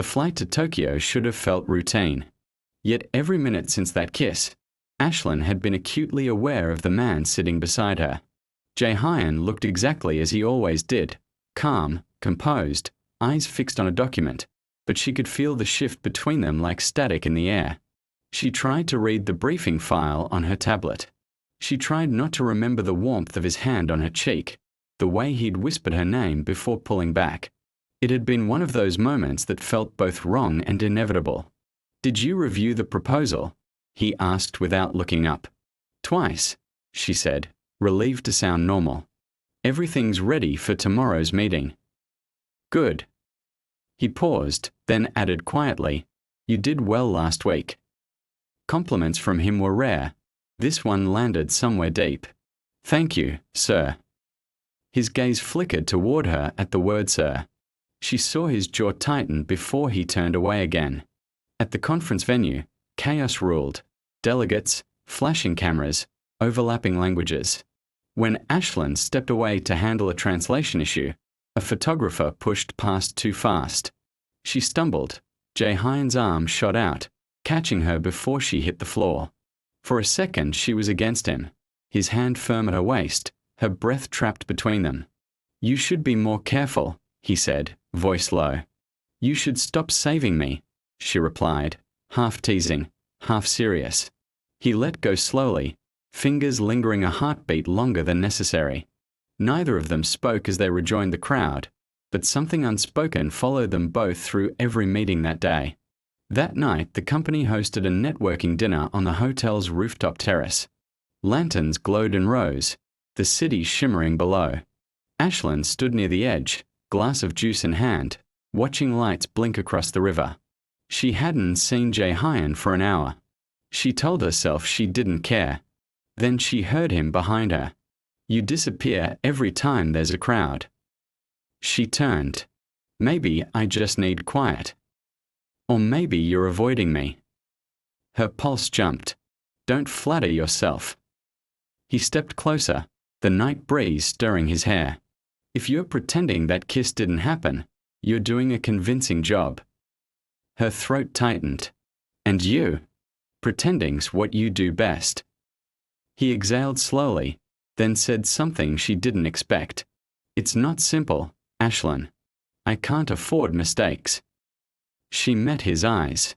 The flight to Tokyo should have felt routine. Yet every minute since that kiss, Ashlyn had been acutely aware of the man sitting beside her. Jae-Hyun looked exactly as he always did, calm, composed, eyes fixed on a document, but she could feel the shift between them like static in the air. She tried to read the briefing file on her tablet. She tried not to remember the warmth of his hand on her cheek, the way he'd whispered her name before pulling back. It had been one of those moments that felt both wrong and inevitable. "Did you review the proposal?" he asked without looking up. "Twice," she said, relieved to sound normal. "Everything's ready for tomorrow's meeting." "Good." He paused, then added quietly, "You did well last week." Compliments from him were rare. This one landed somewhere deep. "Thank you, sir." His gaze flickered toward her at the word sir. She saw his jaw tighten before he turned away again. At the conference venue, chaos ruled. Delegates, flashing cameras, overlapping languages. When Ashlyn stepped away to handle a translation issue, a photographer pushed past too fast. She stumbled. Jae-Hyun's arm shot out, catching her before she hit the floor. For a second she was against him, his hand firm at her waist, her breath trapped between them. "You should be more careful," he said, voice low. "You should stop saving me," she replied, half teasing, half serious. He let go slowly, fingers lingering a heartbeat longer than necessary. Neither of them spoke as they rejoined the crowd, but something unspoken followed them both through every meeting that day. That night, the company hosted a networking dinner on the hotel's rooftop terrace. Lanterns glowed in rows, the city shimmering below. Ashlyn stood near the edge, glass of juice in hand, watching lights blink across the river. She hadn't seen Jae-Hyun for an hour. She told herself she didn't care. Then she heard him behind her. "You disappear every time there's a crowd." She turned. "Maybe I just need quiet. Or maybe you're avoiding me." Her pulse jumped. "Don't flatter yourself." He stepped closer, the night breeze stirring his hair. "If you're pretending that kiss didn't happen, you're doing a convincing job." Her throat tightened. "And you? Pretending's what you do best." He exhaled slowly, then said something she didn't expect. "It's not simple, Ashlyn. I can't afford mistakes." She met his eyes.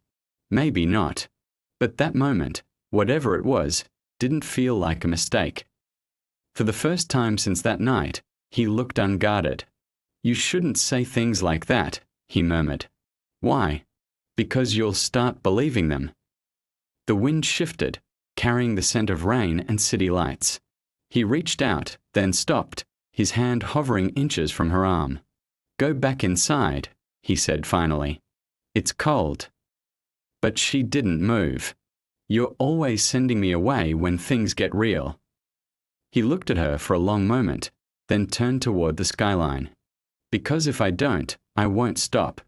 Maybe not. But that moment, whatever it was, didn't feel like a mistake. For the first time since that night, he looked unguarded. "You shouldn't say things like that," he murmured. "Why?" "Because you'll start believing them." The wind shifted, carrying the scent of rain and city lights. He reached out, then stopped, his hand hovering inches from her arm. "Go back inside," he said finally. "It's cold." But she didn't move. "You're always sending me away when things get real." He looked at her for a long moment, then turned toward the skyline. "Because if I don't, I won't stop."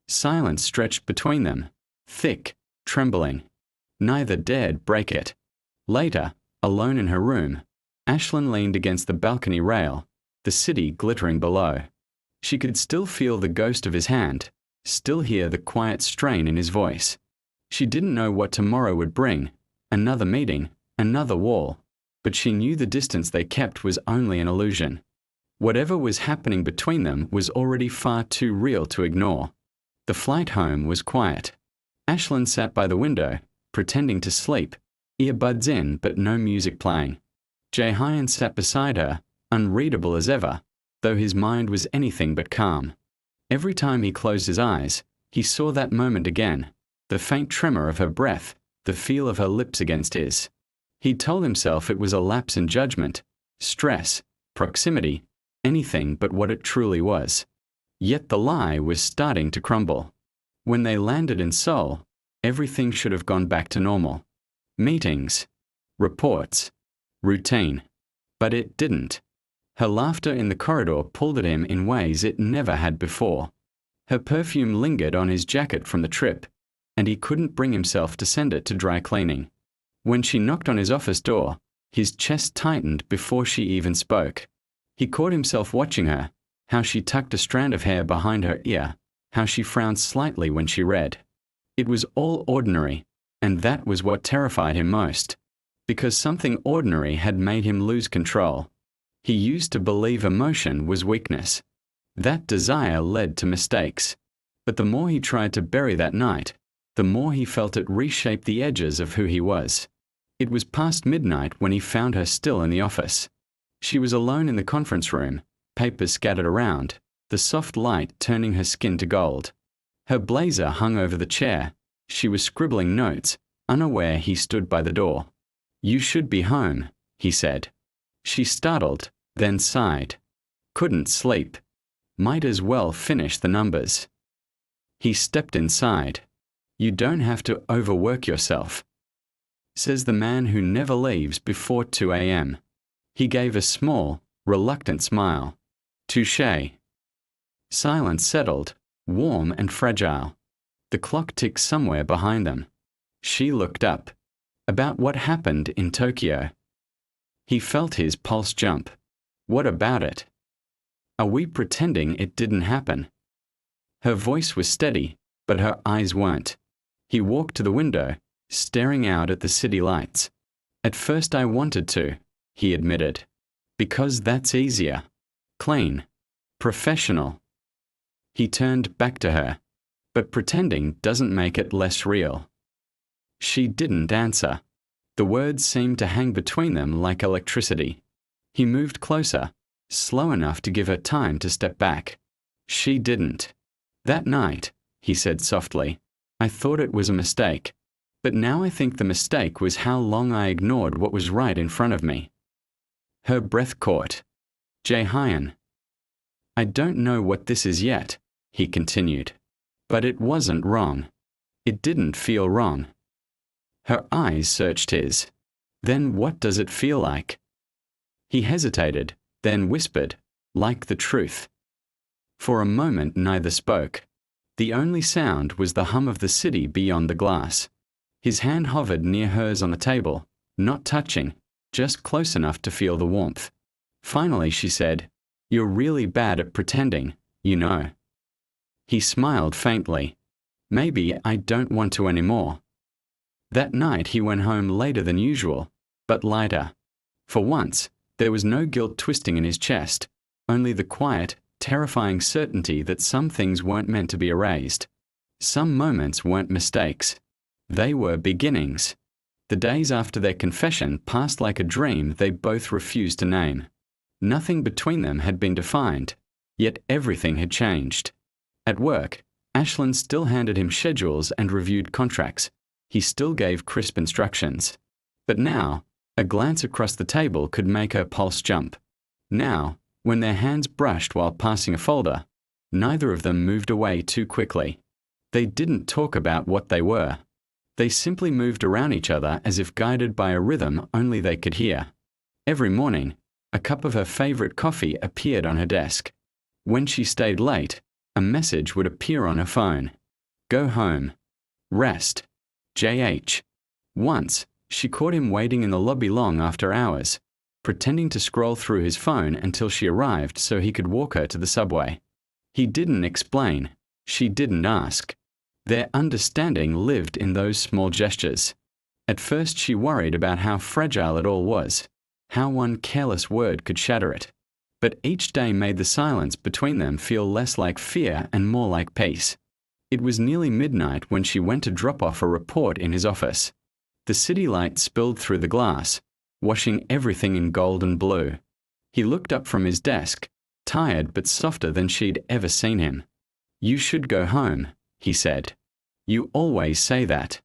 Silence stretched between them, thick, trembling. Neither dared break it. Later, alone in her room, Ashlyn leaned against the balcony rail, the city glittering below. She could still feel the ghost of his hand, still hear the quiet strain in his voice. She didn't know what tomorrow would bring, another meeting, another wall, but she knew the distance they kept was only an illusion. Whatever was happening between them was already far too real to ignore. The flight home was quiet. Ashlyn sat by the window, pretending to sleep, earbuds in but no music playing. Jae-Hyun sat beside her, unreadable as ever, though his mind was anything but calm. Every time he closed his eyes, he saw that moment again, the faint tremor of her breath, the feel of her lips against his. He told himself it was a lapse in judgment, stress, proximity, anything but what it truly was. Yet the lie was starting to crumble. When they landed in Seoul, everything should have gone back to normal. Meetings, reports, routine. But it didn't. Her laughter in the corridor pulled at him in ways it never had before. Her perfume lingered on his jacket from the trip, and he couldn't bring himself to send it to dry cleaning. When she knocked on his office door, his chest tightened before she even spoke. He caught himself watching her, how she tucked a strand of hair behind her ear, how she frowned slightly when she read. It was all ordinary, and that was what terrified him most, because something ordinary had made him lose control. He used to believe emotion was weakness. That desire led to mistakes. But the more he tried to bury that night, the more he felt it reshape the edges of who he was. It was past midnight when he found her still in the office. She was alone in the conference room, papers scattered around, the soft light turning her skin to gold. Her blazer hung over the chair. She was scribbling notes, unaware he stood by the door. "You should be home," he said. She startled, then sighed. Couldn't sleep. Might as well finish the numbers. He stepped inside. "You don't have to overwork yourself," says the man who never leaves before 2 a.m. He gave a small, reluctant smile. "Touché." Silence settled, warm and fragile. The clock ticked somewhere behind them. She looked up. About what happened in Tokyo. He felt his pulse jump. What about it? Are we pretending it didn't happen? Her voice was steady, but her eyes weren't. He walked to the window, staring out at the city lights. "At first I wanted to," he admitted. "Because that's easier. Clean. Professional." He turned back to her. "But pretending doesn't make it less real." She didn't answer. The words seemed to hang between them like electricity. He moved closer, slow enough to give her time to step back. She didn't. "That night," he said softly, "I thought it was a mistake. But now I think the mistake was how long I ignored what was right in front of me." Her breath caught. "Jae-Hyun. I don't know what this is yet," he continued. "But it wasn't wrong. It didn't feel wrong." Her eyes searched his. "Then what does it feel like?" He hesitated, then whispered, "Like the truth." For a moment neither spoke. The only sound was the hum of the city beyond the glass. His hand hovered near hers on the table, not touching, just close enough to feel the warmth. Finally she said, "You're really bad at pretending, you know." He smiled faintly. "Maybe I don't want to anymore." That night he went home later than usual, but lighter. For once, there was no guilt twisting in his chest, only the quiet, terrifying certainty that some things weren't meant to be erased. Some moments weren't mistakes. They were beginnings. The days after their confession passed like a dream they both refused to name. Nothing between them had been defined, yet everything had changed. At work, Ashlyn still handed him schedules and reviewed contracts. He still gave crisp instructions. But now, a glance across the table could make her pulse jump. Now, when their hands brushed while passing a folder, neither of them moved away too quickly. They didn't talk about what they were. They simply moved around each other as if guided by a rhythm only they could hear. Every morning, a cup of her favorite coffee appeared on her desk. When she stayed late, a message would appear on her phone. "Go home. Rest. JH." Once, she caught him waiting in the lobby long after hours, pretending to scroll through his phone until she arrived so he could walk her to the subway. He didn't explain. She didn't ask. Their understanding lived in those small gestures. At first she worried about how fragile it all was, how one careless word could shatter it. But each day made the silence between them feel less like fear and more like peace. It was nearly midnight when she went to drop off a report in his office. The city light spilled through the glass, washing everything in gold and blue. He looked up from his desk, tired but softer than she'd ever seen him. "You should go home," he said. "You always say that."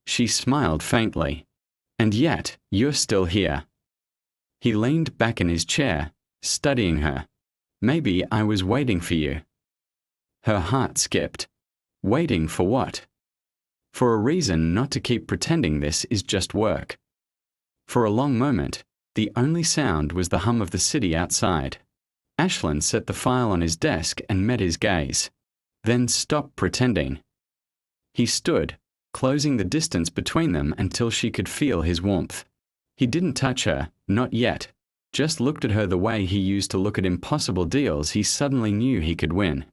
She smiled faintly. "And yet, you're still here." He leaned back in his chair, studying her. "Maybe I was waiting for you." Her heart skipped. Waiting for what? For a reason not to keep pretending this is just work. For a long moment, the only sound was the hum of the city outside. Ashlyn set the file on his desk and met his gaze. Then stopped pretending. He stood, closing the distance between them until she could feel his warmth. He didn't touch her, not yet, just looked at her the way he used to look at impossible deals he suddenly knew he could win.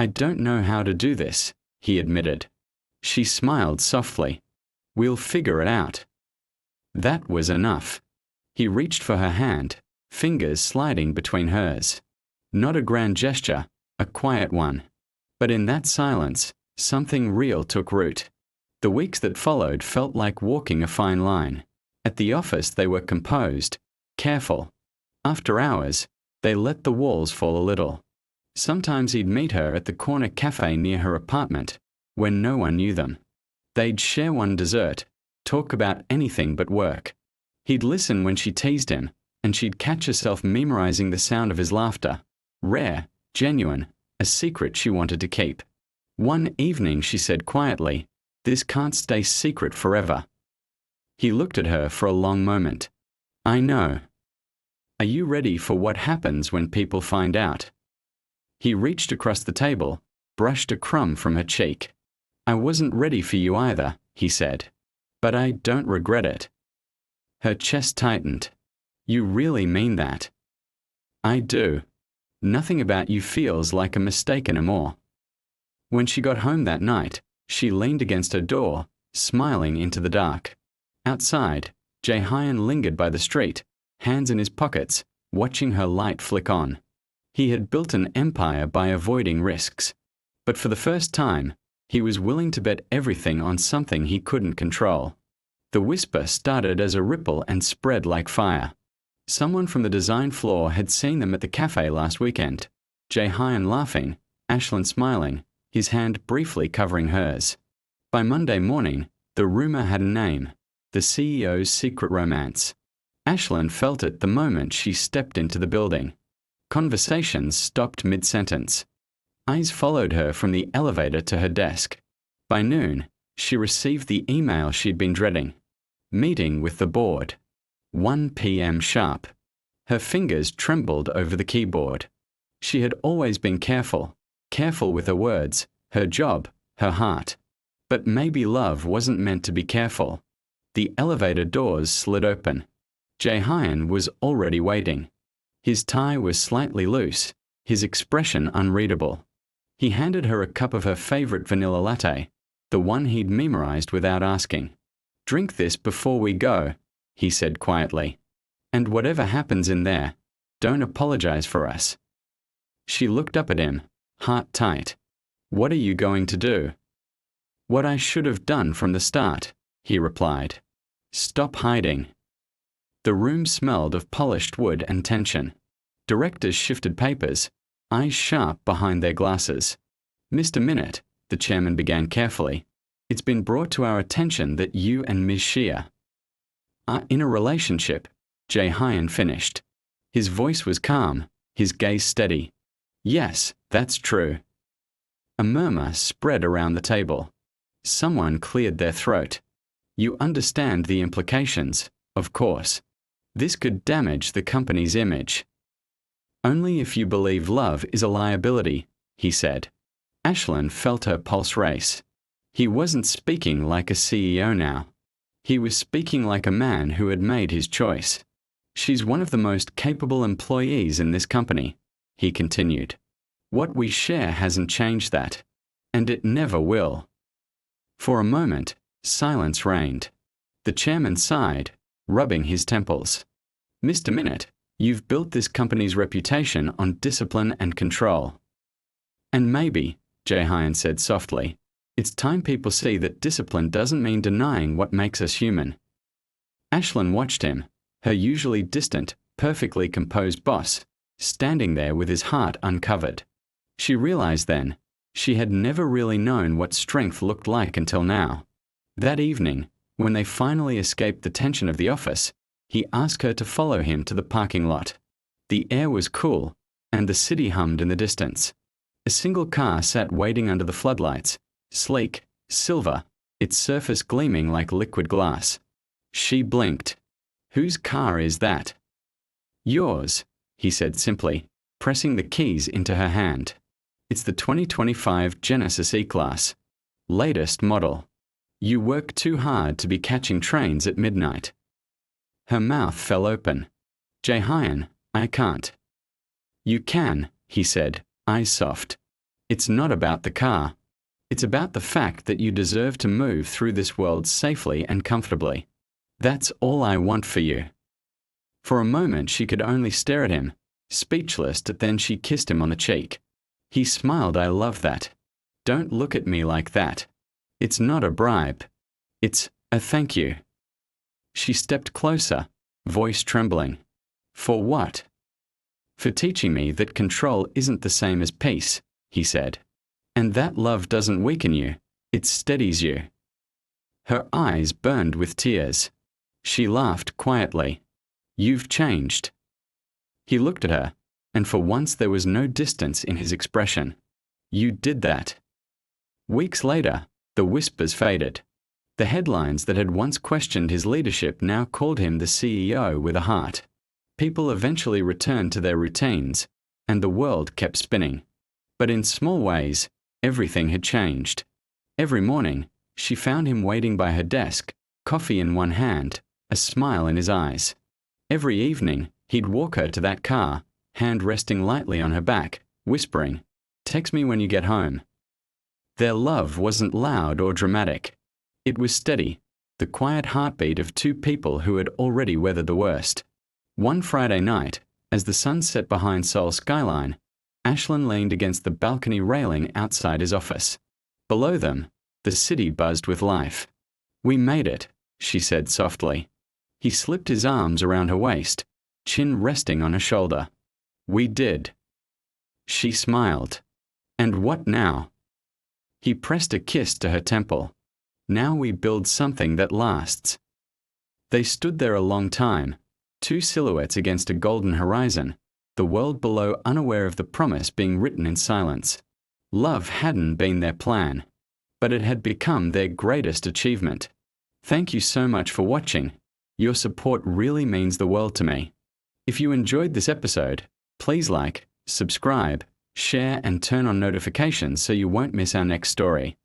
I don't know how to do this, he admitted. She smiled softly. We'll figure it out. That was enough. He reached for her hand, fingers sliding between hers. Not a grand gesture, a quiet one. But in that silence, something real took root. The weeks that followed felt like walking a fine line. At the office they were composed, careful. After hours, they let the walls fall a little. Sometimes he'd meet her at the corner cafe near her apartment, where no one knew them. They'd share one dessert, talk about anything but work. He'd listen when she teased him, and she'd catch herself memorizing the sound of his laughter. Rare, genuine, a secret she wanted to keep. One evening she said quietly, "This can't stay secret forever." He looked at her for a long moment. "I know. Are you ready for what happens when people find out?" He reached across the table, brushed a crumb from her cheek. "I wasn't ready for you either," he said. "But I don't regret it." Her chest tightened. "You really mean that?" "I do. Nothing about you feels like a mistake anymore." When she got home that night, she leaned against her door, smiling into the dark. Outside, Jae-Hyun lingered by the street, hands in his pockets, watching her light flick on. He had built an empire by avoiding risks. But for the first time, he was willing to bet everything on something he couldn't control. The whisper started as a ripple and spread like fire. Someone from the design floor had seen them at the cafe last weekend. Jae-Hyun laughing, Ashlyn smiling, his hand briefly covering hers. By Monday morning, the rumor had a name: the CEO's secret romance. Ashlyn felt it the moment she stepped into the building. Conversations stopped mid-sentence. Eyes followed her from the elevator to her desk. By noon, she received the email she'd been dreading. Meeting with the board. 1 p.m. sharp. Her fingers trembled over the keyboard. She had always been careful with her words, her job, her heart. But maybe love wasn't meant to be careful. The elevator doors slid open. Jae-Hyun was already waiting. His tie was slightly loose, his expression unreadable. He handed her a cup of her favorite vanilla latte, the one he'd memorized without asking. "Drink this before we go," he said quietly. "And whatever happens in there, don't apologize for us." She looked up at him, heart tight. "What are you going to do?" "What I should have done from the start," he replied. "Stop hiding." The room smelled of polished wood and tension. Directors shifted papers, eyes sharp behind their glasses. "Mr. Minute," the chairman began carefully, "it's been brought to our attention that you and Ms. Shia are in a relationship," Jae-Hyun finished. His voice was calm, his gaze steady. "Yes, that's true." A murmur spread around the table. Someone cleared their throat. "You understand the implications, of course. This could damage the company's image." "Only if you believe love is a liability," he said. Ashlyn felt her pulse race. He wasn't speaking like a CEO now. He was speaking like a man who had made his choice. "She's one of the most capable employees in this company," he continued. "What we share hasn't changed that. And it never will." For a moment, silence reigned. The chairman sighed, rubbing his temples. "Mr. Minute, you've built this company's reputation on discipline and control." "And maybe," Jae-Hyun said softly, "it's time people see that discipline doesn't mean denying what makes us human." Ashlyn watched him, her usually distant, perfectly composed boss, standing there with his heart uncovered. She realized then, she had never really known what strength looked like until now. That evening, when they finally escaped the tension of the office, he asked her to follow him to the parking lot. The air was cool, and the city hummed in the distance. A single car sat waiting under the floodlights, sleek, silver, its surface gleaming like liquid glass. She blinked. "Whose car is that?" "Yours," he said simply, pressing the keys into her hand. "It's the 2025 Genesis E-Class. Latest model. You work too hard to be catching trains at midnight." Her mouth fell open. "Jae-Hyun, I can't." "You can," he said, eyes soft. It's not about the car. It's about the fact that you deserve to move through this world safely and comfortably. That's all I want for you." For a moment she could only stare at him, speechless, but then she kissed him on the cheek. He smiled. "I love that. Don't look at me like that. It's not a bribe. It's a thank you." She stepped closer, voice trembling. "For what?" "For teaching me that control isn't the same as peace," he said. "And that love doesn't weaken you, it steadies you." Her eyes burned with tears. She laughed quietly. "You've changed." He looked at her, and for once there was no distance in his expression. "You did that." Weeks later, the whispers faded. The headlines that had once questioned his leadership now called him the CEO with a heart. People eventually returned to their routines, and the world kept spinning. But in small ways, everything had changed. Every morning, she found him waiting by her desk, coffee in one hand, a smile in his eyes. Every evening, he'd walk her to that car, hand resting lightly on her back, whispering, "Text me when you get home." Their love wasn't loud or dramatic. It was steady, the quiet heartbeat of two people who had already weathered the worst. One Friday night, as the sun set behind Seoul's skyline, Ashlyn leaned against the balcony railing outside his office. Below them, the city buzzed with life. "We made it," she said softly. He slipped his arms around her waist, chin resting on her shoulder. "We did." She smiled. "And what now?" He pressed a kiss to her temple. "Now we build something that lasts." They stood there a long time, two silhouettes against a golden horizon, the world below unaware of the promise being written in silence. Love hadn't been their plan, but it had become their greatest achievement. Thank you so much for watching. Your support really means the world to me. If you enjoyed this episode, please like, subscribe, share and turn on notifications so you won't miss our next story.